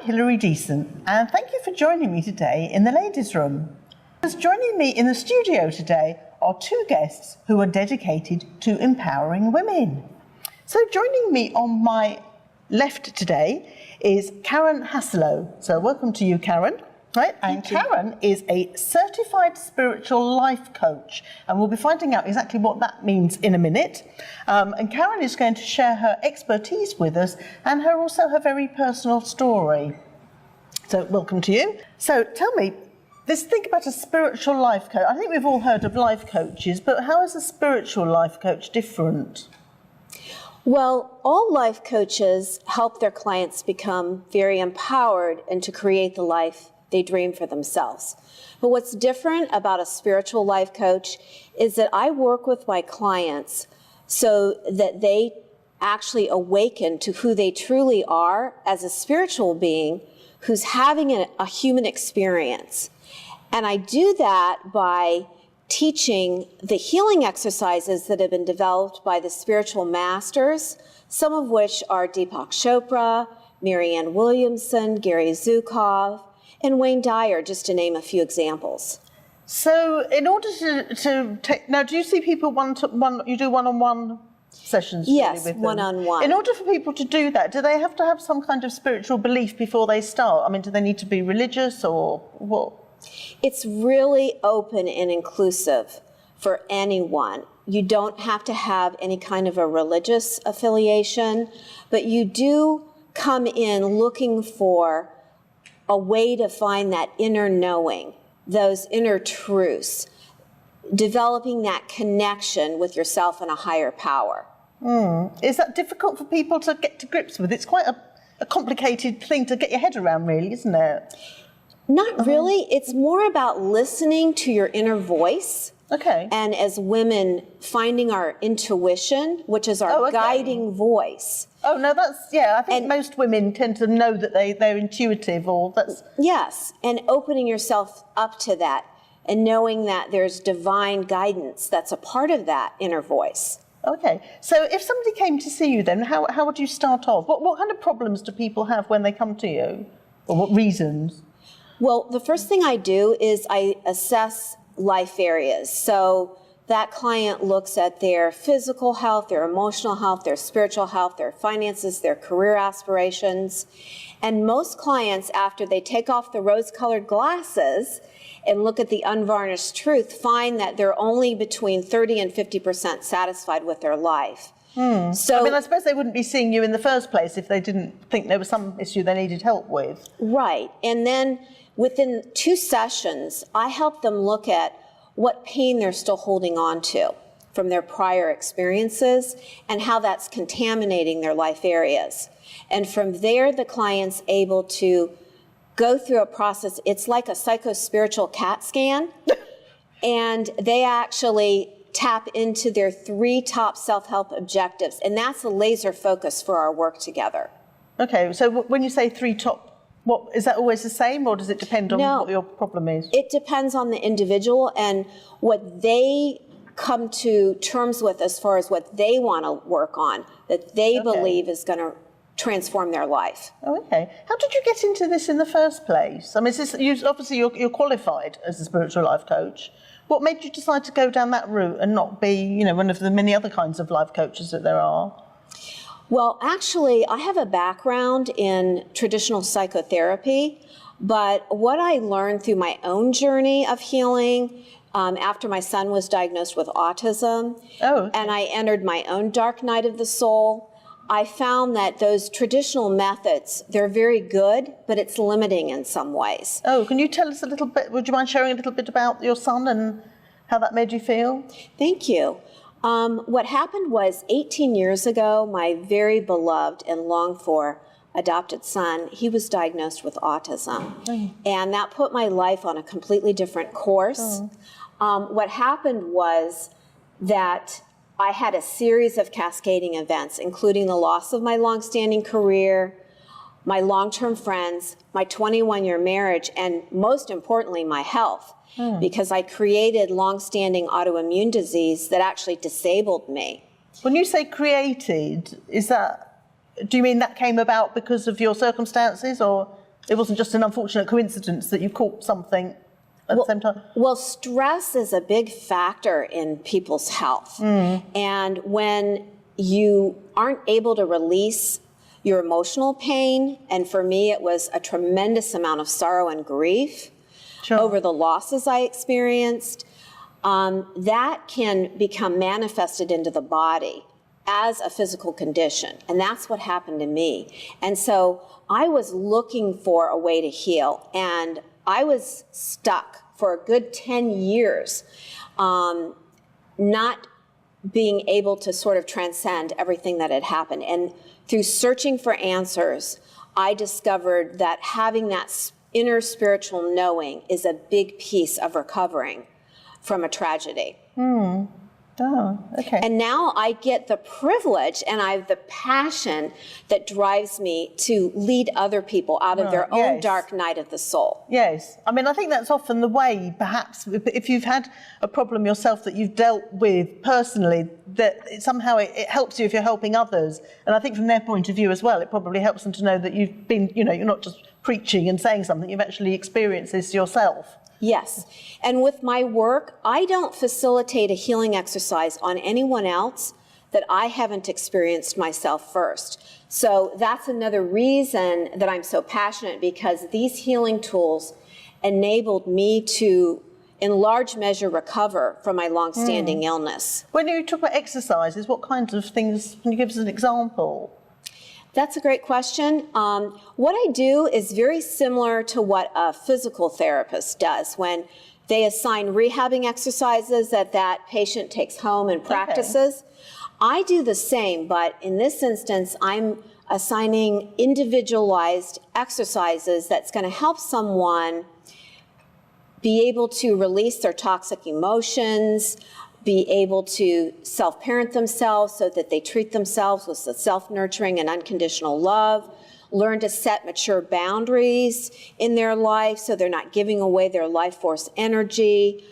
Hilary Decent, and thank you for joining me today in the ladies' room. Joining me in the studio today are two guests who are dedicated to empowering women. So joining me on my left today is Karen Hasselo. So welcome to you, Karen. Right, and Karen is a certified spiritual life coach, and we'll be finding out exactly what that means in a minute. And Karen is going to share her expertise with us and also her very personal story. So welcome to you. So tell me, let's think about a spiritual life coach. I think we've all heard of life coaches, but how is a spiritual life coach different? Well, all life coaches help their clients become very empowered and to create the life they dream for themselves. But what's different about a spiritual life coach is that I work with my clients so that they actually awaken to who they truly are as a spiritual being who's having a human experience. And I do that by teaching the healing exercises that have been developed by the spiritual masters, some of which are Deepak Chopra, Marianne Williamson, Gary Zukov, and Wayne Dyer, just to name a few examples. So in order to take, now do you see people you do one-on-one sessions? Yes, with them? one-on-one. In order for people to do that, do they have to have some kind of spiritual belief before they start? I mean, do they need to be religious or what? It's really open and inclusive for anyone. You don't have to have any kind of a religious affiliation, but you do come in looking for a way to find that inner knowing, those inner truths, developing that connection with yourself and a higher power. Is that difficult for people to get to grips with? It's quite a complicated thing to get your head around, really, isn't it? Not really. It's more about listening to your inner voice. Okay. And as women, finding our intuition, which is our guiding voice. Oh, no, I think most women tend to know that they're intuitive or that's... Yes, and opening yourself up to that and knowing that there's divine guidance that's a part of that inner voice. Okay, so if somebody came to see you then, how would you start off? What kind of problems do people have when they come to you? Or what reasons? Well, the first thing I do is I assess life areas. So that client looks at their physical health, their emotional health, their spiritual health, their finances, their career aspirations. And most clients, after they take off the rose-colored glasses and look at the unvarnished truth, find that they're only between 30 and 50% satisfied with their life. So, I mean, I suppose they wouldn't be seeing you in the first place if they didn't think there was some issue they needed help with. Right. And then within 2 sessions, I help them look at what pain they're still holding on to from their prior experiences and how that's contaminating their life areas. And from there, the client's able to go through a process. It's like a psycho-spiritual CAT scan. And they actually tap into their 3 top self-help objectives. And that's a laser focus for our work together. Okay, so when you say 3 top, what, is that always the same, or does it depend on what your problem is? It depends on the individual and what they come to terms with as far as what they want to work on, that they believe is going to transform their life. Oh, okay. How did you get into this in the first place? I mean, obviously you're qualified as a spiritual life coach. What made you decide to go down that route and not be, one of the many other kinds of life coaches that there are? Well, actually, I have a background in traditional psychotherapy, but what I learned through my own journey of healing after my son was diagnosed with autism, and I entered my own dark night of the soul, I found that those traditional methods, they're very good, but it's limiting in some ways. Oh, can you tell us a little bit, would you mind sharing a little bit about your son and how that made you feel? Thank you. What happened was 18 years ago, my very beloved and longed for adopted son, he was diagnosed with autism. And that put my life on a completely different course. What happened was that I had a series of cascading events, including the loss of my longstanding career, my long-term friends, my 21-year marriage, and most importantly, my health. Because I created long-standing autoimmune disease that actually disabled me. When you say created, do you mean that came about because of your circumstances, or? It wasn't just an unfortunate coincidence that you caught something at the same time? Well, stress is a big factor in people's health. And when you aren't able to release your emotional pain, and for me it was a tremendous amount of sorrow and grief over the losses I experienced, that can become manifested into the body as a physical condition. And that's what happened to me. And so I was looking for a way to heal, and I was stuck for a good 10 years, not being able to sort of transcend everything that had happened. And through searching for answers, I discovered that having that inner spiritual knowing is a big piece of recovering from a tragedy. Oh, okay. And now I get the privilege and I have the passion that drives me to lead other people out of their own dark night of the soul. Yes. I mean, I think that's often the way, perhaps, if you've had a problem yourself that you've dealt with personally, that somehow it helps you if you're helping others. And I think from their point of view as well, it probably helps them to know that you've been, you're not just preaching and saying something, you've actually experienced this yourself. Yes. And with my work, I don't facilitate a healing exercise on anyone else that I haven't experienced myself first. So that's another reason that I'm so passionate, because these healing tools enabled me to, in large measure, recover from my long-standing illness. When you talk about exercises, what kinds of things, can you give us an example? That's a great question. What I do is very similar to what a physical therapist does when they assign rehabbing exercises that patient takes home and practices. I do the same, but in this instance, I'm assigning individualized exercises that's going to help someone be able to release their toxic emotions, be able to self-parent themselves so that they treat themselves with the self-nurturing and unconditional love, learn to set mature boundaries in their life so they're not giving away their life force energy,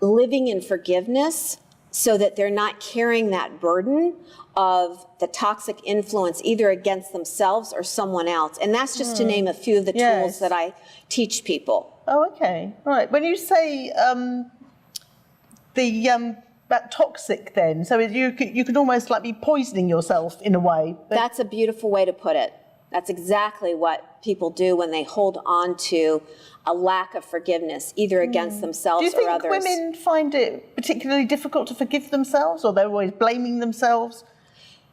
living in forgiveness so that they're not carrying that burden of the toxic influence either against themselves or someone else. And that's just to name a few of the tools that I teach people. Oh, okay. Right. When you say that toxic then, so you could almost like be poisoning yourself in a way. That's a beautiful way to put it. That's exactly what people do when they hold on to a lack of forgiveness, either against themselves or others. Do you think women find it particularly difficult to forgive themselves, or they're always blaming themselves?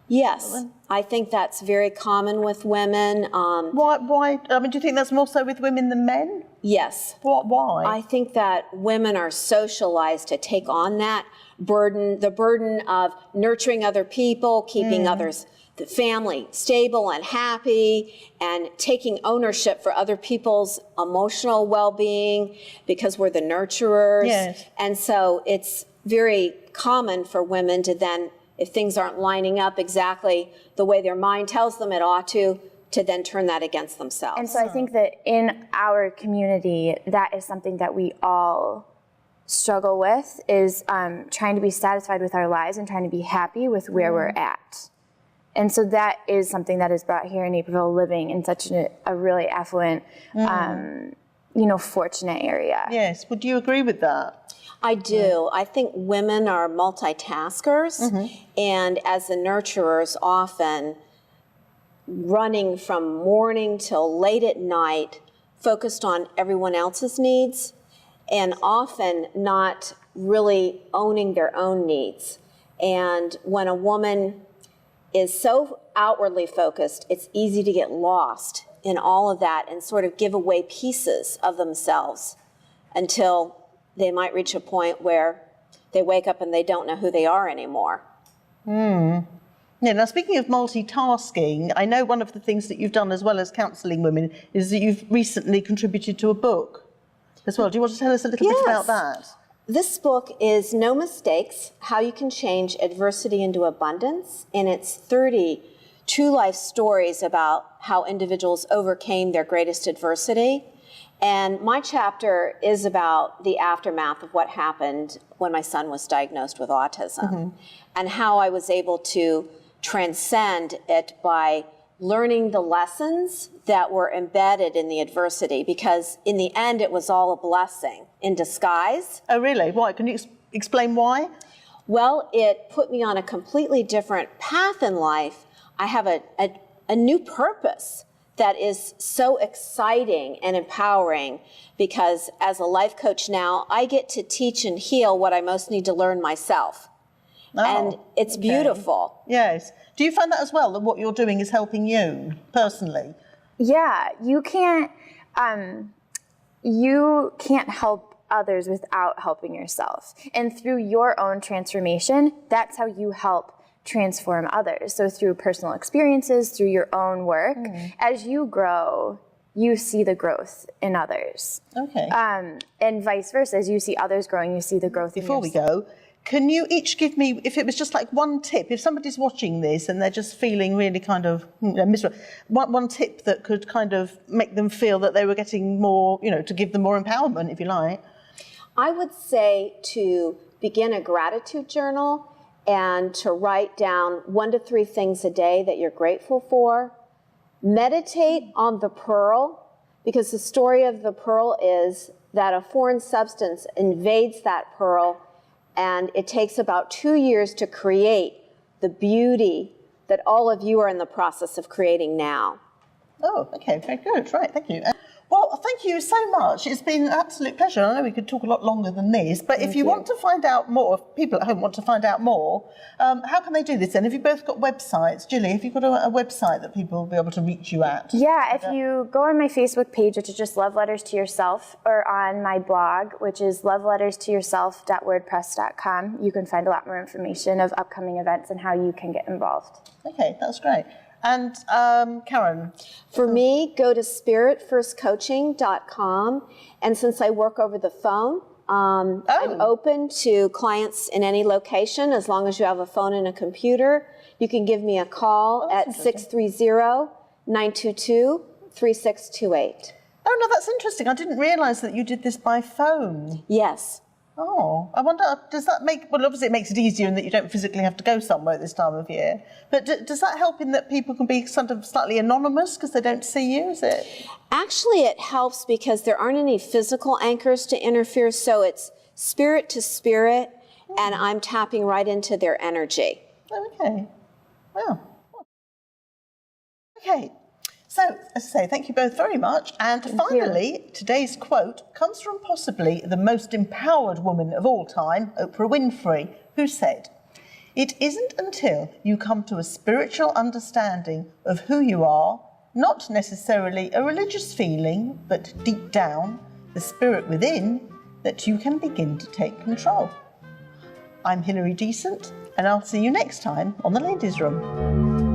Yes, I think that's very common with women. Why? I mean, do you think that's more so with women than men? Yes. Why? I think that women are socialized to take on that burden, the burden of nurturing other people, keeping others, the family, stable and happy, and taking ownership for other people's emotional well-being because we're the nurturers. Yes. And so it's very common for women to then, if things aren't lining up exactly the way their mind tells them it ought to then turn that against themselves. And so I think that in our community, that is something that we all struggle with, is trying to be satisfied with our lives and trying to be happy with where we're at. And so that is something that is brought here in Naperville, living in such a really affluent, fortunate area. Yes. Would you agree with that? I do. I think women are multitaskers, and as the nurturers, often running from morning till late at night, focused on everyone else's needs, and often not really owning their own needs. And when a woman is so outwardly focused, it's easy to get lost in all of that and sort of give away pieces of themselves until they might reach a point where they wake up and they don't know who they are anymore. Yeah, now speaking of multitasking, I know one of the things that you've done as well as counselling women is that you've recently contributed to a book as well. Do you want to tell us a little bit about that? This book is No Mistakes, How You Can Change Adversity into Abundance, and it's 30 true life stories about how individuals overcame their greatest adversity. And my chapter is about the aftermath of what happened when my son was diagnosed with autism and how I was able to transcend it by learning the lessons that were embedded in the adversity, because in the end, it was all a blessing in disguise. Oh, really? Why? Can you explain why? Well, it put me on a completely different path in life. I have a new purpose that is so exciting and empowering, because as a life coach now, I get to teach and heal what I most need to learn myself. Oh, and it's beautiful. Yes. Do you find that as well, that what you're doing is helping you personally? Yeah, you can't help others without helping yourself. And through your own transformation, that's how you help transform others. So through personal experiences, through your own work, as you grow, you see the growth in others. Okay. And vice versa, as you see others growing, you see the growth in yourself. Before we go, can you each give me, if it was just like one tip, if somebody's watching this and they're just feeling really kind of miserable, one tip that could kind of make them feel that they were getting more, to give them more empowerment, if you like? I would say to begin a gratitude journal and to write down 1 to 3 things a day that you're grateful for. Meditate on the pearl, because the story of the pearl is that a foreign substance invades that pearl, and it takes about 2 years to create the beauty that all of you are in the process of creating now. Oh, okay, very good. Right, thank you. Well, thank you so much. It's been an absolute pleasure. I know we could talk a lot longer than this, but if you want to find out more, if people at home want to find out more, how can they do this then? Have you both got websites? Julie, have you got a website that people will be able to reach you at? Yeah, if you go on my Facebook page, which is just Love Letters to Yourself, or on my blog, which is loveletterstoyourself.wordpress.com, you can find a lot more information of upcoming events and how you can get involved. Okay, that's great. And Karen? For me, go to spiritfirstcoaching.com. And since I work over the phone, I'm open to clients in any location. As long as you have a phone and a computer, you can give me a call at 630-922-3628. Oh, no, that's interesting. I didn't realise that you did this by phone. Yes. Oh, I wonder, does that make, well, obviously it makes it easier in that you don't physically have to go somewhere at this time of year, but does that help in that people can be sort of slightly anonymous because they don't see you, is it? Actually, it helps because there aren't any physical anchors to interfere, so it's spirit to spirit, and I'm tapping right into their energy. Okay. Wow. Okay. So, as I say, thank you both very much. And finally, today's quote comes from possibly the most empowered woman of all time, Oprah Winfrey, who said, "It isn't until you come to a spiritual understanding of who you are, not necessarily a religious feeling, but deep down, the spirit within, that you can begin to take control." I'm Hilary Decent, and I'll see you next time on The Ladies' Room.